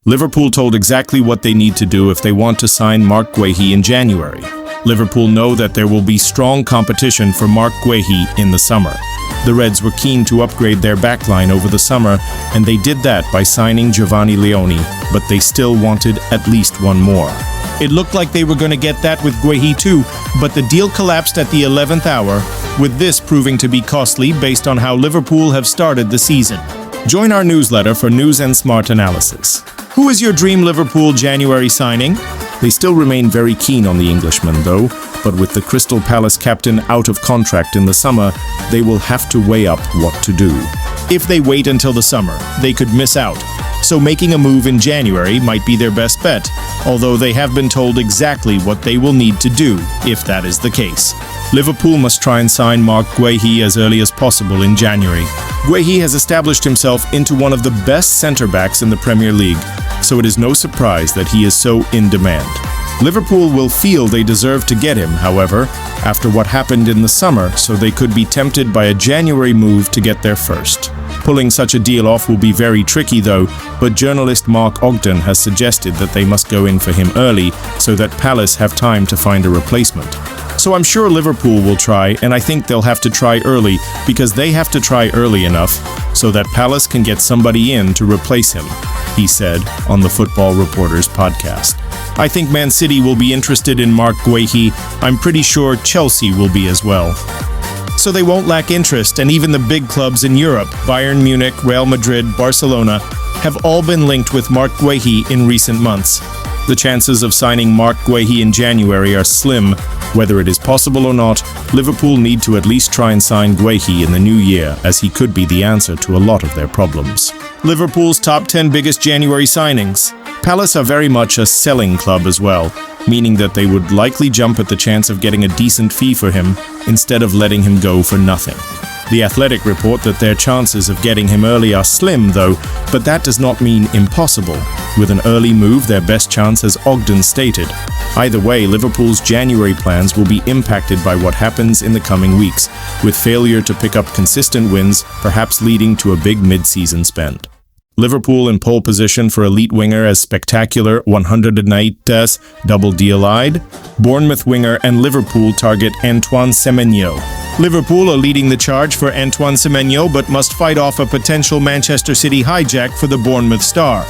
Liverpool told exactly what they need to do if they want to sign Marc Guehi in January. Liverpool know that there will be strong competition for Marc Guehi in the summer. The Reds were keen to upgrade their backline over the summer, and they did that by signing Giovanni Leoni, but they still wanted at least one more. It looked like they were going to get that with Guehi too, but the deal collapsed at the 11th hour, with this proving to be costly based on how Liverpool have started the season. Join our newsletter for news and smart analysis. Who is your dream Liverpool January signing? They still remain very keen on the Englishman though, but with the Crystal Palace captain out of contract in the summer, they will have to weigh up what to do. If they wait until the summer, they could miss out. So making a move in January might be their best bet, although they have been told exactly what they will need to do if that is the case. Liverpool must try and sign Marc Guehi as early as possible in January. Guehi has established himself into one of the best centre-backs in the Premier League, so it is no surprise that he is so in demand. Liverpool will feel they deserve to get him, however, after what happened in the summer, so they could be tempted by a January move to get there first. Pulling such a deal off will be very tricky though, but journalist Marc Ogden has suggested that they must go in for him early so that Palace have time to find a replacement. So I'm sure Liverpool will try, and I think they'll have to try early because they have to try early enough so that Palace can get somebody in to replace him, he said on the Football Reporters podcast. I think Man City will be interested in Marc Guehi. I'm pretty sure Chelsea will be as well. So they won't lack interest, and even the big clubs in Europe, Bayern Munich, Real Madrid, Barcelona, have all been linked with Marc Guehi in recent months. The chances of signing Marc Guehi in January are slim. Whether it is possible or not, Liverpool need to at least try and sign Guehi in the new year, as he could be the answer to a lot of their problems. Liverpool's top 10 biggest January signings. Palace are very much a selling club as well, meaning that they would likely jump at the chance of getting a decent fee for him instead of letting him go for nothing. The Athletic report that their chances of getting him early are slim though, but that does not mean impossible. With an early move, their best chance, as Ogden stated. Either way, Liverpool's January plans will be impacted by what happens in the coming weeks, with failure to pick up consistent wins, perhaps leading to a big mid-season spend. Liverpool in pole position for elite winger as spectacular 108 double deal-eyed. Bournemouth winger and Liverpool target Antoine Semenyo. Liverpool are leading the charge for Antoine Semenyo but must fight off a potential Manchester City hijack for the Bournemouth star.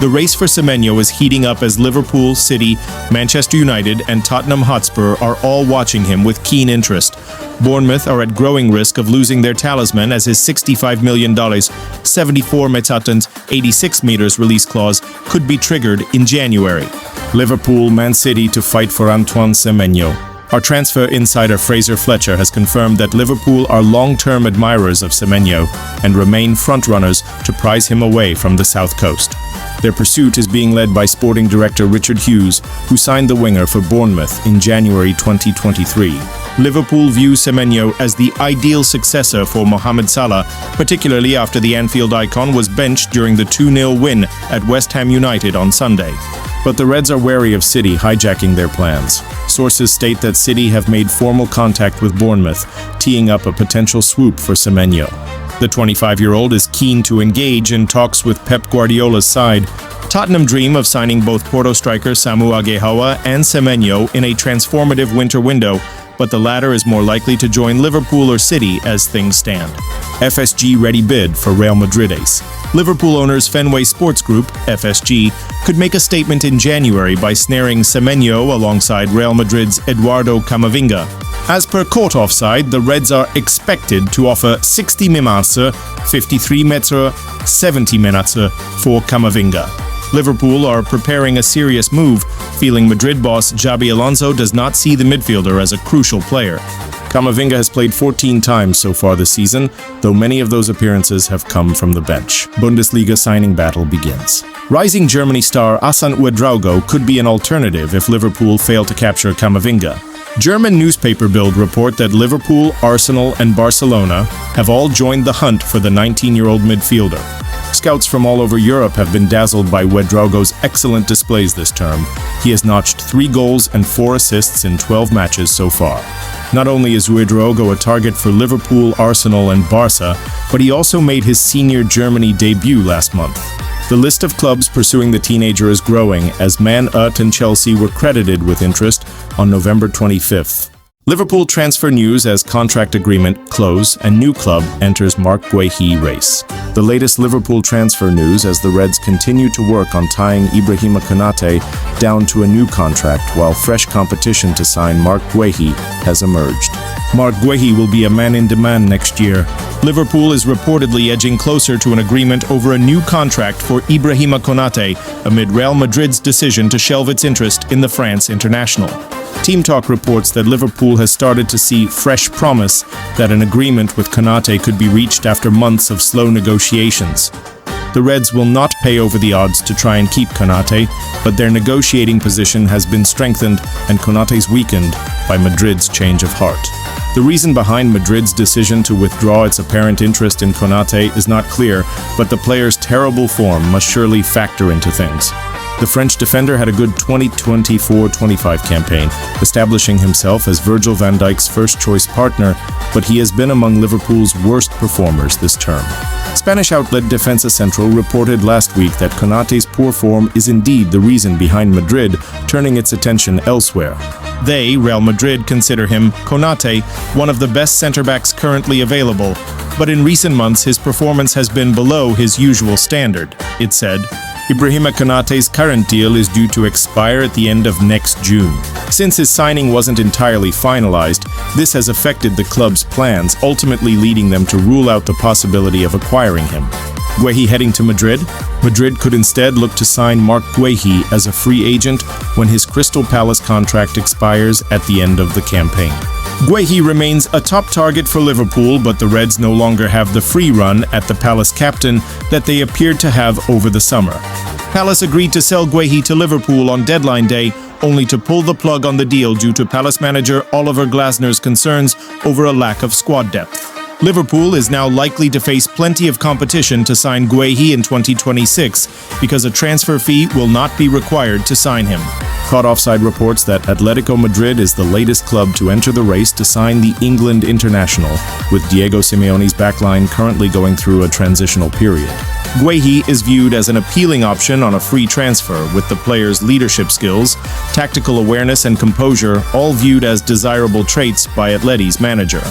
The race for Semenyo is heating up as Liverpool, City, Manchester United and Tottenham Hotspur are all watching him with keen interest. Bournemouth are at growing risk of losing their talisman as his $65 million, 74 metatons, 86 meters release clause could be triggered in January. Liverpool, Man City to fight for Antoine Semenyo. Our transfer insider Fraser Fletcher has confirmed that Liverpool are long-term admirers of Semenyo and remain frontrunners to prize him away from the South Coast. Their pursuit is being led by sporting director Richard Hughes, who signed the winger for Bournemouth in January 2023. Liverpool view Semenyo as the ideal successor for Mohamed Salah, particularly after the Anfield icon was benched during the 2-0 win at West Ham United on Sunday. But the Reds are wary of City hijacking their plans. Sources state that City have made formal contact with Bournemouth, teeing up a potential swoop for Semenyo. The 25-year-old is keen to engage in talks with Pep Guardiola's side. Tottenham dream of signing both Porto striker Samu Aguehawa and Semenyo in a transformative winter window, but the latter is more likely to join Liverpool or City as things stand. FSG ready bid for Real Madrid ace. Liverpool owners Fenway Sports Group, FSG, could make a statement in January by snaring Semenyo alongside Real Madrid's Eduardo Camavinga. As per court offside, the Reds are expected to offer 60 mimatse, 53 metre, 70 menatse for Camavinga. Liverpool are preparing a serious move, feeling Madrid boss Xabi Alonso does not see the midfielder as a crucial player. Camavinga has played 14 times so far this season, though many of those appearances have come from the bench. Bundesliga signing battle begins. Rising Germany star Hassan Ouedraogo could be an alternative if Liverpool fail to capture Camavinga. German newspaper Bild report that Liverpool, Arsenal and Barcelona have all joined the hunt for the 19-year-old midfielder. Scouts from all over Europe have been dazzled by Ouedraogo's excellent displays this term. He has notched 3 goals and 4 assists in 12 matches so far. Not only is Ouedraogo a target for Liverpool, Arsenal and Barca, but he also made his senior Germany debut last month. The list of clubs pursuing the teenager is growing, as Man Ut and Chelsea were credited with interest on November 25th. Liverpool transfer news as contract agreement close and new club enters Marc Guehi race. The latest Liverpool transfer news as the Reds continue to work on tying Ibrahima Konate down to a new contract, while fresh competition to sign Marc Guehi has emerged. Marc Guehi will be a man in demand next year. Liverpool is reportedly edging closer to an agreement over a new contract for Ibrahima Konate amid Real Madrid's decision to shelve its interest in the France international. Team Talk reports that Liverpool has started to see fresh promise that an agreement with Konate could be reached after months of slow negotiations. The Reds will not pay over the odds to try and keep Konate, but their negotiating position has been strengthened and Konate's weakened by Madrid's change of heart. The reason behind Madrid's decision to withdraw its apparent interest in Konate is not clear, but the player's terrible form must surely factor into things. The French defender had a good 2024-25 campaign, establishing himself as Virgil van Dijk's first-choice partner, but he has been among Liverpool's worst performers this term. Spanish outlet Defensa Central reported last week that Konate's poor form is indeed the reason behind Madrid turning its attention elsewhere. They, Real Madrid, consider him, Konate, one of the best centre-backs currently available, but in recent months his performance has been below his usual standard, it said. Ibrahima Konate's current deal is due to expire at the end of next June. Since his signing wasn't entirely finalized, this has affected the club's plans, ultimately leading them to rule out the possibility of acquiring him. Guehi heading to Madrid? Madrid could instead look to sign Marc Guehi as a free agent when his Crystal Palace contract expires at the end of the campaign. Guehi remains a top target for Liverpool, but the Reds no longer have the free run at the Palace captain that they appeared to have over the summer. Palace agreed to sell Guehi to Liverpool on deadline day, only to pull the plug on the deal due to Palace manager Oliver Glasner's concerns over a lack of squad depth. Liverpool is now likely to face plenty of competition to sign Guehi in 2026 because a transfer fee will not be required to sign him. Caught Offside reports that Atletico Madrid is the latest club to enter the race to sign the England international, with Diego Simeone's backline currently going through a transitional period. Guehi is viewed as an appealing option on a free transfer, with the player's leadership skills, tactical awareness and composure all viewed as desirable traits by Atleti's manager.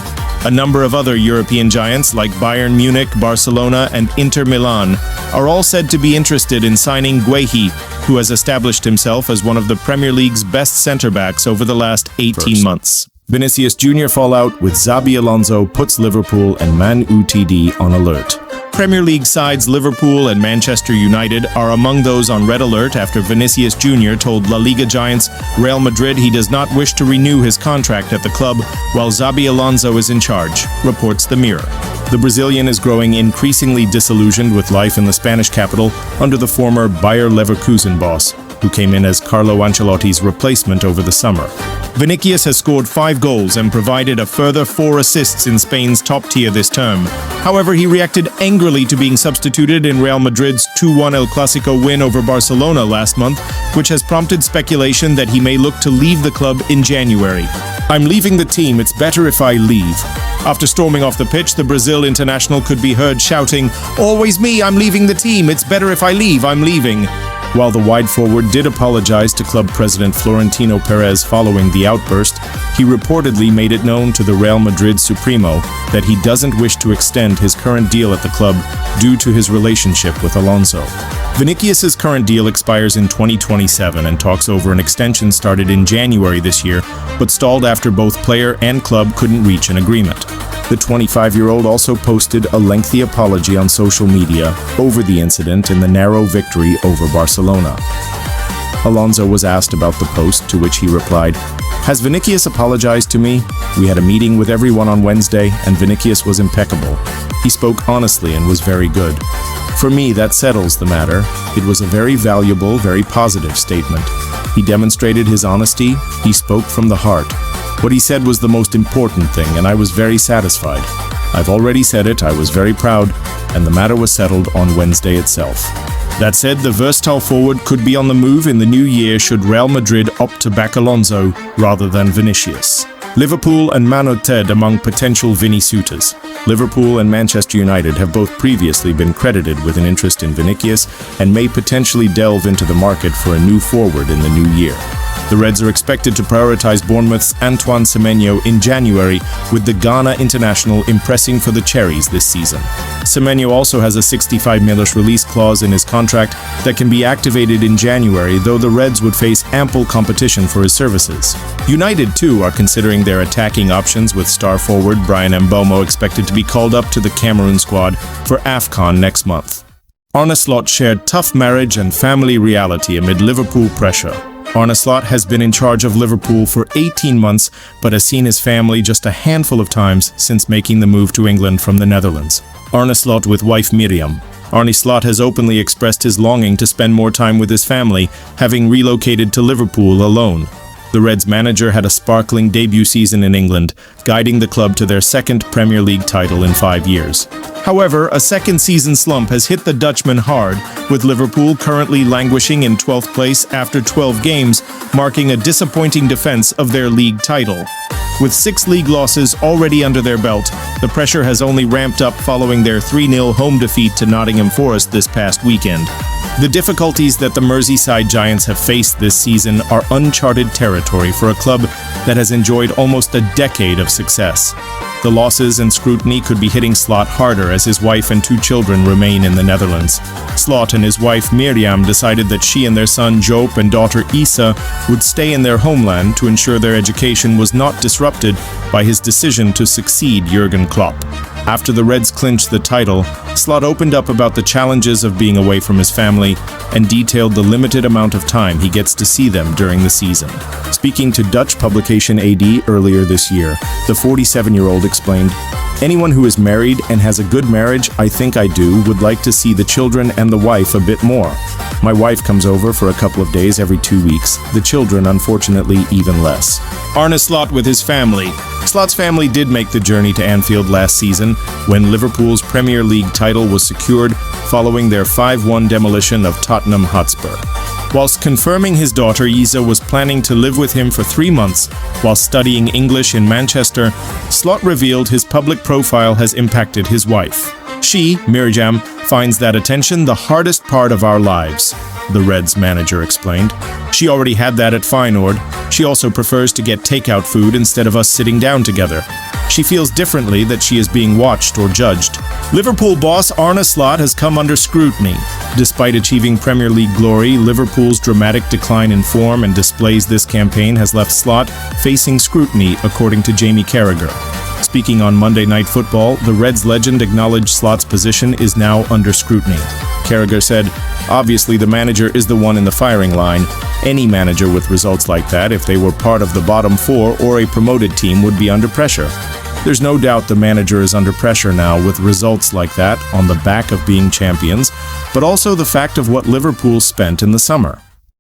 A number of other European giants like Bayern Munich, Barcelona and Inter Milan are all said to be interested in signing Guehi, who has established himself as one of the Premier League's best centre-backs over the last 18 months. Vinicius Jr. fallout with Xabi Alonso puts Liverpool and Man Utd on alert. Premier League sides Liverpool and Manchester United are among those on red alert after Vinicius Jr. told La Liga giants Real Madrid he does not wish to renew his contract at the club while Xabi Alonso is in charge, reports The Mirror. The Brazilian is growing increasingly disillusioned with life in the Spanish capital under the former Bayer Leverkusen boss, who came in as Carlo Ancelotti's replacement over the summer. Vinicius has scored 5 goals and provided a further 4 assists in Spain's top tier this term. However, he reacted angrily to being substituted in Real Madrid's 2-1 El Clasico win over Barcelona last month, which has prompted speculation that he may look to leave the club in January. "I'm leaving the team, it's better if I leave." After storming off the pitch, the Brazil international could be heard shouting, "Always me, I'm leaving the team, it's better if I leave, I'm leaving." While the wide forward did apologize to club president Florentino Perez following the outburst, he reportedly made it known to the Real Madrid Supremo that he doesn't wish to extend his current deal at the club due to his relationship with Alonso. Vinicius's current deal expires in 2027 and talks over an extension started in January this year, but stalled after both player and club couldn't reach an agreement. The 25-year-old also posted a lengthy apology on social media over the incident in the narrow victory over Barcelona. Alonso was asked about the post, to which he replied, "Has Vinicius apologized to me? We had a meeting with everyone on Wednesday, and Vinicius was impeccable. He spoke honestly and was very good. For me, that settles the matter. It was a very valuable, very positive statement. He demonstrated his honesty, he spoke from the heart. What he said was the most important thing, and I was very satisfied. I've already said it, I was very proud, and the matter was settled on Wednesday itself." That said, the versatile forward could be on the move in the new year should Real Madrid opt to back Alonso rather than Vinicius. Liverpool and Man United among potential Vinny suitors. Liverpool and Manchester United have both previously been credited with an interest in Vinicius and may potentially delve into the market for a new forward in the new year. The Reds are expected to prioritize Bournemouth's Antoine Semenyo in January, with the Ghana international impressing for the Cherries this season. Semenyo also has a $65 million release clause in his contract that can be activated in January, though the Reds would face ample competition for his services. United, too, are considering their attacking options, with star forward Brian Mbeumo expected to be called up to the Cameroon squad for AFCON next month. Arne Slot shared tough marriage and family reality amid Liverpool pressure. Arne Slot has been in charge of Liverpool for 18 months, but has seen his family just a handful of times since making the move to England from the Netherlands. Arne Slot with wife Miriam. Arne Slot has openly expressed his longing to spend more time with his family, having relocated to Liverpool alone. The Reds manager had a sparkling debut season in England, guiding the club to their second Premier League title in 5 years. However, a second season slump has hit the Dutchman hard, with Liverpool currently languishing in 12th place after 12 games, marking a disappointing defense of their league title. With 6 league losses already under their belt, the pressure has only ramped up following their 3-0 home defeat to Nottingham Forest this past weekend. The difficulties that the Merseyside Giants have faced this season are uncharted territory for a club that has enjoyed almost a decade of success. The losses and scrutiny could be hitting Slot harder as his wife and 2 children remain in the Netherlands. Slot and his wife Miriam decided that she and their son Joop and daughter Isa would stay in their homeland to ensure their education was not disrupted by his decision to succeed Jurgen Klopp. After the Reds clinched the title, Slot opened up about the challenges of being away from his family and detailed the limited amount of time he gets to see them during the season. Speaking to Dutch publication AD earlier this year, the 47-year-old explained, "Anyone who is married and has a good marriage, I think I do, would like to see the children and the wife a bit more. My wife comes over for a couple of days every 2 weeks, the children unfortunately even less." Arne Slot with his family. Slot's family did make the journey to Anfield last season when Liverpool's Premier League title was secured following their 5-1 demolition of Tottenham Hotspur. Whilst confirming his daughter Isa was planning to live with him for 3 months while studying English in Manchester, Slot revealed his public profile has impacted his wife. She, Miriam, finds that attention the hardest part of our lives, the Reds manager explained. She already had that at Feyenoord. She also prefers to get takeout food instead of us sitting down together. She feels differently that she is being watched or judged. Liverpool boss Arne Slot has come under scrutiny. Despite achieving Premier League glory, Liverpool's dramatic decline in form and displays this campaign has left Slot facing scrutiny, according to Jamie Carragher. Speaking on Monday Night Football, the Reds legend acknowledged Slot's position is now under scrutiny. Carragher said, "Obviously the manager is the one in the firing line. Any manager with results like that, if they were part of the bottom 4 or a promoted team, would be under pressure. There's no doubt the manager is under pressure now with results like that on the back of being champions, but also the fact of what Liverpool spent in the summer."